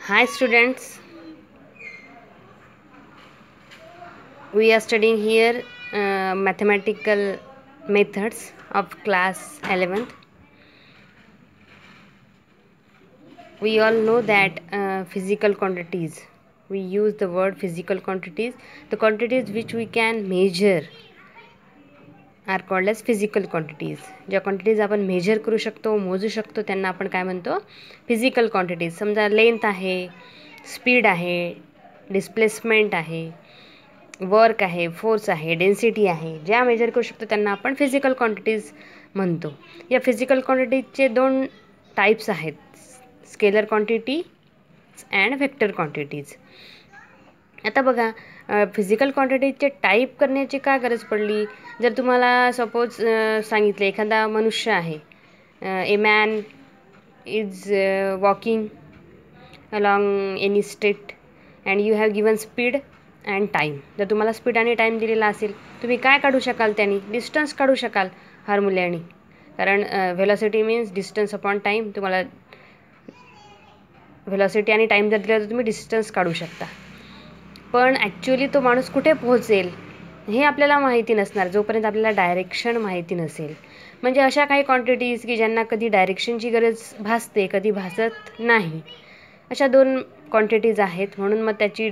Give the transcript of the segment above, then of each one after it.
Hi students, we are studying here mathematical methods of class 11th. We all know that physical quantities, we use the word physical quantities, the quantities which we can measure are called as physical quantities. ज्या quantities आपण major करू शकतो, मोजू शकतो, त्यांना आपण काय म्हणतो? Physical quantities. समजा लेंथ आहे, स्पीड आहे, डिस्प्लेसमेंट आहे, वर्क आहे, फोर्स आहे, डेन्सिटी आहे, ज्या मेजर करू शकतो त्यांना आपण फिजिकल क्वांटिटीज म्हणतो. या फिजिकल क्वांटिटीजचे दोन टाईप्स आहेत, scalar quantity and vector quantities. आता बघा, फिजिकल क्वांटिटीजचे टाईप करण्याची काय गरज पडली? जर तुम्हाला सपोज सांगितले एखादा मनुष्य आहे, a man is walking along any street and you have given speed and time. जर तुम्हाला स्पीड आणि टाईम दिलेला असेल, तुम्ही काय काढू शकाल? त्यांनी डिस्टन्स काढू शकाल फॉर्म्युल्याने, कारण velocity means distance upon time. तुम्हाला व्हेलॉसिटी आणि टाईम जर दिला तर तुम्ही डिस्टन्स काढू शकता. पण ॲक्च्युअली तो माणूस कुठे पोहोचेल हे आपल्याला माहिती नसणार जोपर्यंत आपल्याला डायरेक्शन माहिती नसेल. म्हणजे अशा काही क्वांटिटीज की ज्यांना कधी डायरेक्शनची गरज भासते, कधी भासत नाही, अशा दोन क्वांटिटीज आहेत. म्हणून मग त्याची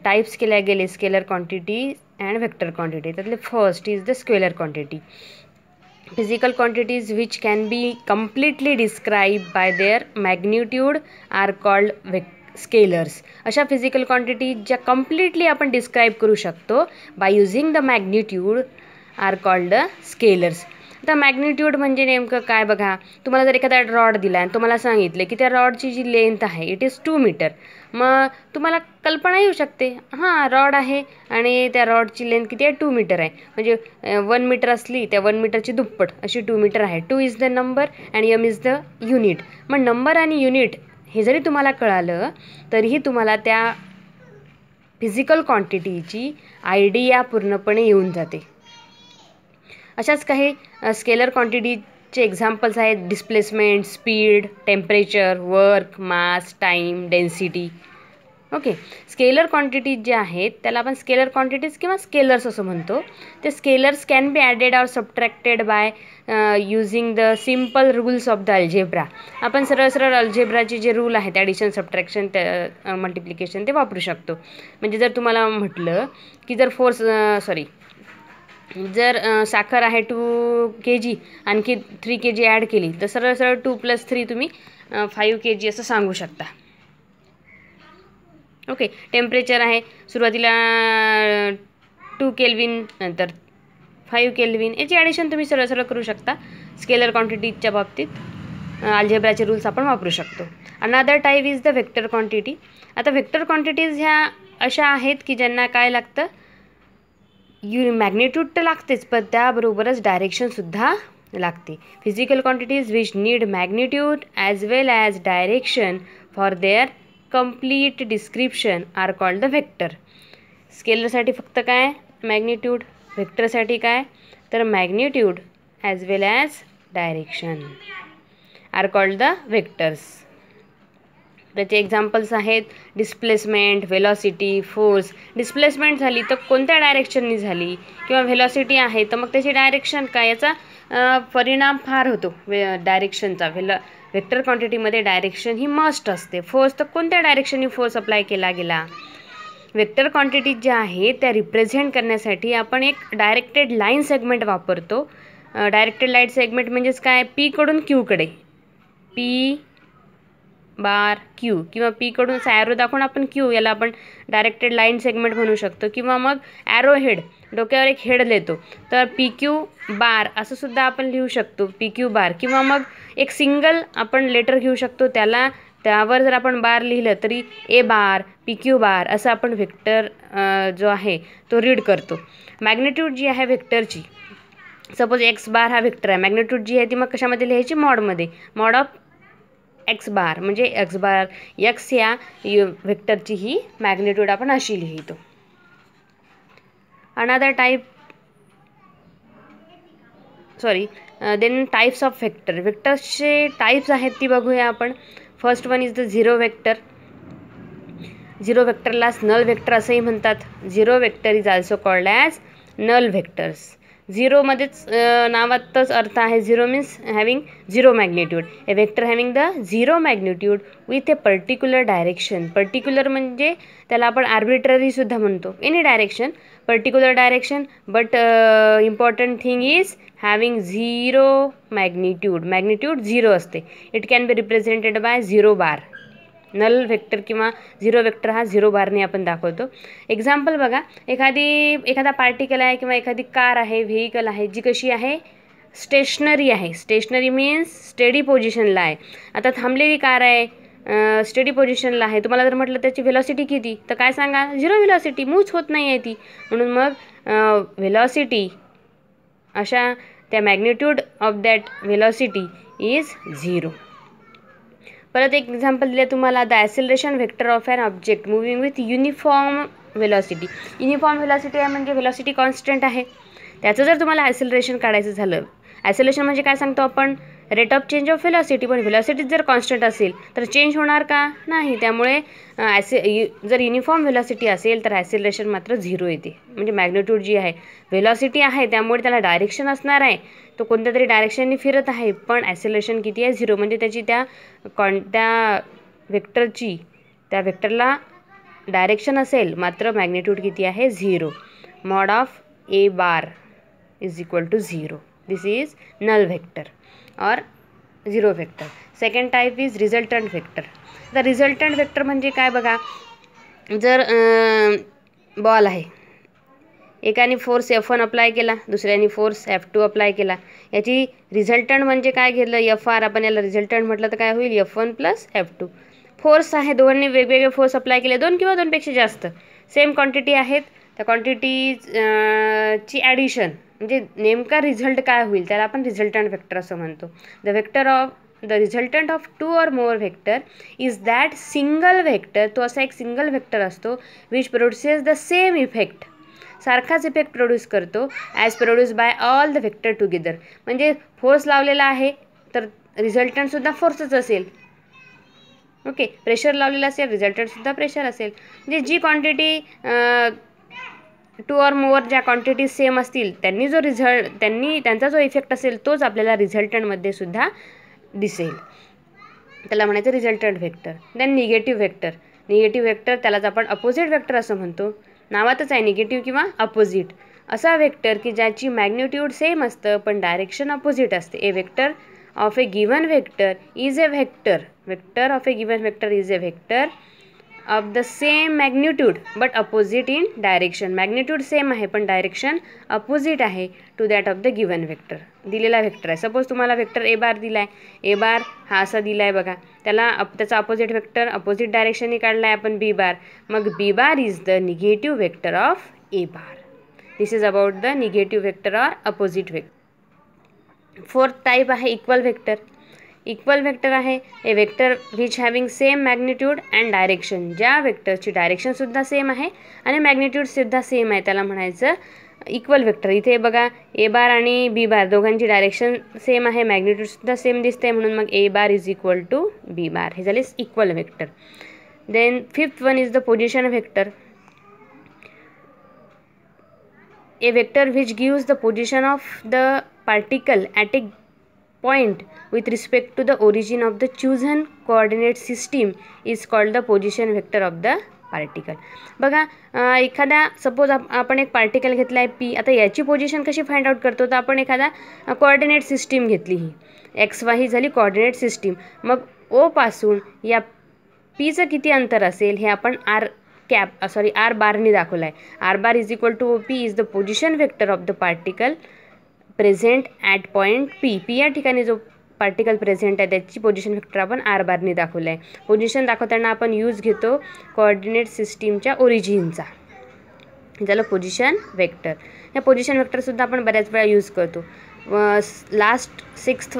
टाईप्स केल्या गेले, scalar quantity and vector quantity. त्यातले first is the scalar quantity. Physical quantities which can be completely described by their magnitude are called scalars. अशा फिजिकल क्वांटिटी ज्या कम्प्लिटली आपण डिस्क्राईब करू शकतो by using the magnitude are called scalars. आता magnitude म्हणजे नेमकं काय बघा, तुम्हाला जर एखादा रॉड दिला आणि तुम्हाला सांगितले की त्या रॉडची जी लेंथ आहे इट इज 2 मीटर, मग तुम्हाला कल्पना येऊ शकते, हां रॉड आहे आणि त्या रॉडची लेंथ किती आहे? 2 मीटर आहे. म्हणजे 1 मीटर असली त्या 1 मीटरची दुप्पट अशी 2 मीटर आहे. 2 is the number and m is the unit. मग नंबर आणि युनिट हे जरी तुम्हाला कळालं तरीही तुम्हाला त्या फिजिकल क्वांटिटीची आयडिया पूर्णपणे येऊन जाते. अशाच काही स्केलर क्वांटिटीचे एक्झाम्पल्स आहेत, displacement, speed, temperature, work, mass, time, density. Okay, scalar quantities जे आहेत त्याला आपण स्केलर क्वांटिटीज किंवा स्केलर्स असं म्हणतो. ते scalars can be added or subtracted by using the simple rules of the algebra. आपण सरळ सरळ अल्जेब्राचे जे रूल आहेत, ॲडिशन, सबट्रॅक्शन, मल्टिप्लिकेशन, ते वापरू शकतो. म्हणजे जर तुम्हाला म्हटलं की जर जर साखर आहे 2 kg आणखी 3 kg ॲड केली तर सरळ सरळ 2 + 3 तुम्ही 5 kg असं सांगू शकता. ओके, टेम्परेचर आहे सुरुवातीला 2 केल्विन नंतर 5 केल्विन, याची ॲडिशन तुम्ही सरळ सरळ करू शकता. स्केलर क्वांटिटीच्या बाबतीत अल्जेब्राचे रूल्स आपण वापरू शकतो. Another type is the vector quantity. आता व्हेक्टर क्वांटिटीज ह्या अशा आहेत की ज्यांना काय लागतं? मॅग्निट्यूड तर लागतेच, पण त्याबरोबरच डायरेक्शनसुद्धा लागते. Physical quantities which need magnitude as well as direction for their complete description are called the vector. स्केलरसाठी फक्त काय? मॅग्निट्यूड. व्हेक्टरसाठी काय? तर magnitude as well as direction are called the vectors. त्याचे एक्झाम्पल्स आहेत डिस्प्लेसमेंट, व्हेलॉसिटी, फोर्स. डिस्प्लेसमेंट झाली तर कोणत्या डायरेक्शननी झाली, किंवा व्हेलॉसिटी आहे तर मग त्याची डायरेक्शन काय, याचा परिणाम फार होतो डायरेक्शनचा. व्हेक्टर क्वांटिटीमध्ये डायरेक्शन ही मस्ट असते. फोर्स तर कोणत्या डायरेक्शननी फोर्स अप्लाय केला गेला. व्हेक्टर क्वांटिटीज ज्या आहेत त्या रिप्रेझेंट करण्यासाठी आपण एक डायरेक्टेड लाईन सेगमेंट वापरतो. डायरेक्टेड लाईन सेगमेंट म्हणजेच काय? पी कडून क्यूकडे, पी बार क्यू, किंवा पी कडून ॲरो दाखवून आपण क्यू, याला आपण डायरेक्टेड लाईन सेगमेंट म्हणू शकतो. किंवा मग ॲरो हेड, डोक्यावर एक हेड देतो तर पी क्यू बार असं सुद्धा आपण लिहू शकतो, पी क्यू बार. किंवा मग एक सिंगल आपण लेटर घेऊ शकतो, त्यावर जर आपण बार लिहिलं तरी ए बार, पी क्यू बार असं आपण व्हेक्टर जो आहे तो रीड करतो. मॅग्निट्यूड जी आहे व्हेक्टरची, सपोज एक्स बार हा व्हेक्टर आहे, मॅग्निट्यूड जी आहे ती मग कशामध्ये लिहायची? मॉडमध्ये. मॉड ऑफ एक्स बार म्हणजे एक्स बार, एक्स या व्हेक्टरची ही मॅग्निट्यूड आपण अशी लिहितो. Another type then types of vector. व्हेक्टर्सचे टाईप्स आहेत ती बघूया आपण. First one is the zero vector. Zero व्हेक्टरलाच नल व्हेक्टर असंही म्हणतात. Zero vector is also called as null vectors. झिरोमध्येच नावातच अर्थ आहे. Zero means having zero magnitude. A vector having the zero magnitude with a particular direction. Particular म्हणजे त्याला आपण आर्बिट्ररीसुद्धा म्हणतो. Any direction, particular direction, but important thing is having zero magnitude. Magnitude zero असते. It can be represented by zero bar. Null vector किंवा zero vector हा zero बारने आपण दाखवतो. एक्झाम्पल बघा, एखादा पार्टिकल आहे किंवा एखादी कार आहे, व्हेकल आहे, जी कशी आहे, स्टेशनरी आहे. स्टेशनरी मीन्स स्टेडी पोझिशनला आहे. आता थांबलेली कार आहे, स्टेडी पोझिशनला आहे. तुम्हाला जर म्हटलं त्याची व्हेलॉसिटी किती, तर काय सांगा, झिरो व्हेलॉसिटी, मूव्च होत नाही आहे ती. म्हणून मग व्हेलॉसिटी अशा त्या magnitude of that velocity is zero. परत एक एक्झाम्पल दिलं तुम्हाला, the acceleration vector of an object moving with uniform velocity. Uniform velocity आहे म्हणजे व्हेलॉसिटी कॉन्स्टंट आहे. त्याचं जर तुम्हाला ॲसिलरेशन काढायचं झालं, ॲसिलरेशन म्हणजे काय सांगतो आपण, rate of change of velocity. पण व्हेलॉसिटी जर कॉन्स्टंट असेल तर चेंज होणार का, नाही. त्यामुळे जर युनिफॉर्म व्हेलॉसिटी असेल तर ॲसिलरेशन मात्र झिरो येते. म्हणजे मॅग्निट्यूड जी आहे, व्हेलॉसिटी आहे त्यामुळे त्याला डायरेक्शन असणार आहे, तो कोणत्या तरी डायरेक्शनने फिरत आहे, पण ॲसिलरेशन किती आहे, झिरो. म्हणजे त्याची त्या व्हेक्टरची, त्या व्हेक्टरला डायरेक्शन असेल मात्र मॅग्निट्यूड किती आहे, zero. Mod of A bar is equal to zero. This is null vector और zero vector. Second type is resultant vector. The resultant vector म्हणजे काय बघा, जर बॉल आहे, एकाने फोर्स F1 अप्लाय केला, दुसऱ्याने फोर्स F2 अप्लाय केला. याची रिझल्टंट म्हणजे काय घेतलं, Fr. आपण याला रिझल्टंट म्हटलं तर काय होईल, F1 + F2. फोर्स आहे, दोघांनी वेगवेगळे फोर्स अप्लाय केले, 2 किंवा 2पेक्षा जास्त, सेम क्वांटिटी आहेत. त्या क्वांटिटीची ॲडिशन म्हणजे नेमका रिझल्ट काय होईल त्याला आपण रिझल्टंट व्हेक्टर असं म्हणतो. The resultant of 2 or more vector is that single vector. तो असा एक सिंगल व्हेक्टर असतो which produces the same effect. सारखाच इफेक्ट प्रोड्यूस करतो as produce by all the vector together. म्हणजे फोर्स लावलेला आहे तर रिझल्टंटसुद्धा फोर्सच असेल. ओके, प्रेशर लावलेला असेल, रिझल्टंटसुद्धा प्रेशर असेल. म्हणजे जी क्वांटिटी 2 or more ज्या क्वांटिटी सेम असतील त्यांचा जो इफेक्ट असेल तोच आपल्याला रिझल्टंटमध्ये सुद्धा दिसेल. त्याला म्हणायचं resultant vector. Then negative vector. Negative vector त्यालाच आपण अपोजिट व्हेक्टर असं म्हणतो. नावातच आहे निगेटिव्ह किंवा अपोजिट. असा व्हेक्टर की ज्याची मॅग्निट्यूड सेम असतं पण डायरेक्शन अपोजिट असते. A vector of a given vector is a vector. Vector of a given vector is a vector of the same magnitude but opposite in direction. Magnitude same आहे पण direction opposite आहे to that of the given vector. दिलेला vector आहे. Suppose तुम्हाला vector A bar दिला आहे. ए बार हा असा दिला आहे बघा. त्याचा अपोजिट व्हेक्टर अपोजिट डायरेक्शनने काढला आहे आपण बी बार. मग B bar is the negative vector of A bar. This is about the negative vector or opposite vector. Fourth type आहे इक्वल व्हेक्टर. इक्वल व्हेक्टर आहे a vector which having same magnitude and direction. ज्या व्हेक्टरची डायरेक्शनसुद्धा same आहे आणि मॅग्निट्यूडसुद्धा same आहे त्याला म्हणायचं equal vector. इथे बघा ए बार आणि बी बार दोघांची डायरेक्शन सेम आहे, मॅग्निट्यूडसुद्धा सेम दिसते, म्हणून मग A bar is equal to B bar. हे झाले equal vector. Then fifth one is the position vector. A vector which gives the position of the particle at a point with respect to the origin of the chosen coordinate system is called the position vector of the particle. बघा एखादा suppose आपण एक particle घेतला आहे P. आता याची position कशी find out करतो तर आपण एखादा कोऑर्डिनेट सिस्टीम घेतली. ही एक्स वाय ही झाली कोऑर्डिनेट सिस्टीम. मग ओ पासून या पीचं किती अंतर असेल हे आपण आर बारने दाखवलं आहे. R bar is equal to O P is the position vector of the particle present at point P. P या ठिकाणी जो पार्टिकल प्रेझेंट आहे त्याची पोझिशन व्हेक्टर आपण आर बारने दाखवलं आहे. पोझिशन दाखवताना आपण यूज घेतो कोऑर्डिनेट सिस्टीमच्या ओरिजिनचा. ज्याला पोझिशन व्हेक्टर. या पोझिशन व्हेक्टरसुद्धा आपण बऱ्याच वेळा यूज करतो. लास्ट सिक्स्थ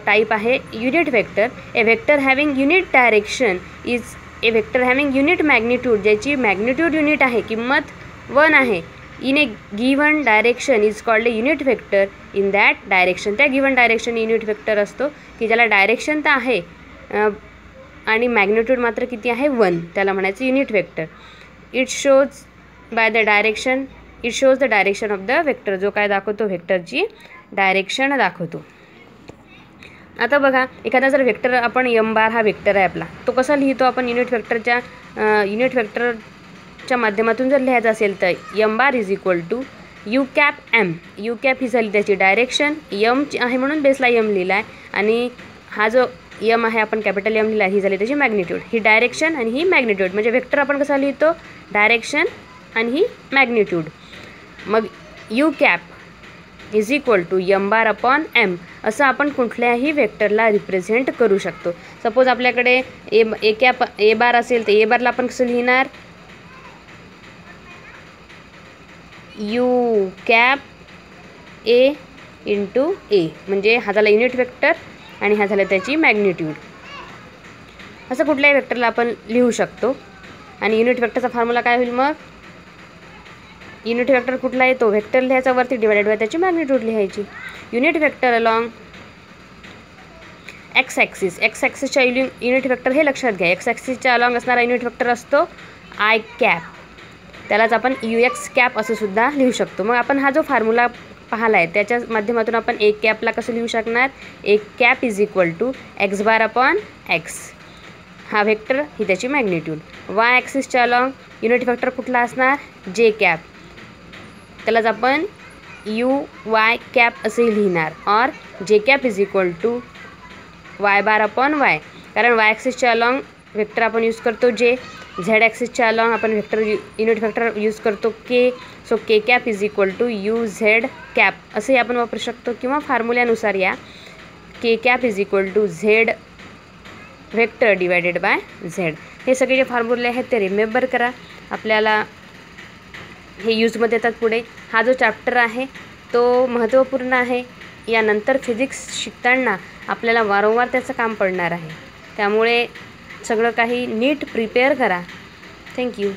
टाईप आहे unit vector. A vector having unit direction is a vector having unit magnitude. ज्याची मॅग्निट्यूड युनिट आहे, किंमत 1 आहे in A given direction is called a unit vector in that direction. त्या given direction unit vector असतो की ज्याला direction तर आहे आणि मॅग्निट्यूड मात्र किती आहे 1, त्याला म्हणायचं unit vector. It shows by the direction, it shows the direction of the vector. जो काय दाखवतो व्हेक्टरची डायरेक्शन दाखवतो. आता बघा एखादा जर वेक्टर आपण m बार हा वेक्टर आहे आपला, तो कसा लिहितो आपण युनिट वेक्टरच्या माध्यमातून जर लिहायचा असेल तर m bar is equal to U cap m. U cap ही झाली त्याची डायरेक्शन, m आहे म्हणून बेसला m लिहिला आहे आणि हा जो m आहे आपण कॅपिटल M लिहिला, ही झाली त्याची मॅग्निट्यूड. ही डायरेक्शन आणि ही मॅग्निट्यूड. म्हणजे वेक्टर आपण कसा लिहितो डायरेक्शन आणि ही मॅग्निट्यूड. मग u cap is equal to m bar upon m असं आपण कुठल्याही वेक्टरला रिप्रेझेंट करू शकतो. सपोज आपल्याकडे ए बार असेल तर ए बारला आपण कसं लिहिणार यू कॅप ए इंटू ए. म्हणजे हा झाला युनिट वेक्टर आणि हा झाला त्याची मॅग्निट्यूड. असं कुठल्याही वेक्टरला आपण लिहू शकतो. आणि युनिट वेक्टरचा फॉर्म्युला काय होईल मग युनिट वेक्टर कुठला आहे तो वेक्टर लिहायचा वरती डिवाइडेड बाय त्याची मॅग्निट्यूड लिहायची. युनिट वेक्टर अलॉंग एक्स ॲक्सिसच्या युनिट वेक्टर हे लक्षात घ्या. एक्स ॲक्सिसच्या अलॉंग असणारा युनिट वेक्टर असतो आय कॅप, त्यालाच आपण UX कॅप असं सुद्धा लिहू शकतो. मग आपण हा जो फॉर्म्युला पाहिला आहे त्याच्या माध्यमातून आपण एक कॅपला कसं लिहू शकणार एक cap is equal to X bar upon X. हा वेक्टर ही त्याची मॅग्निट्यूड. वाय ॲक्सिसच्या अलॉंग युनिट वेक्टर कुठला असणार जे कॅप, त्यालाच आपण UY कॅप असेही लिहिणार. और J cap is equal to Y bar upon Y. कारण वाय ॲक्सिसच्या अलॉंग वेक्टर आपण यूज करतो जे, झेड ॲक्सिसच्या अलॉंग आपण युनिट वेक्टर यूज करतो K. So K cap is equal to UZ cap असंही आपण वापरू शकतो. किंवा फॉर्म्युल्यानुसार या K cap is equal to Z vector divided by Z. हे सगळे जे फॉर्म्युले आहेत ते रिमेंबर करा, आपल्याला हे यूजमध्ये येतात पुढे. हा जो चॅप्टर आहे तो महत्त्वपूर्ण आहे. यानंतर फिजिक्स शिकताना आपल्याला वारंवार त्याचं काम पडणार आहे. त्यामुळे सगळं काही नीट प्रिपेअर करा. थँक्यू.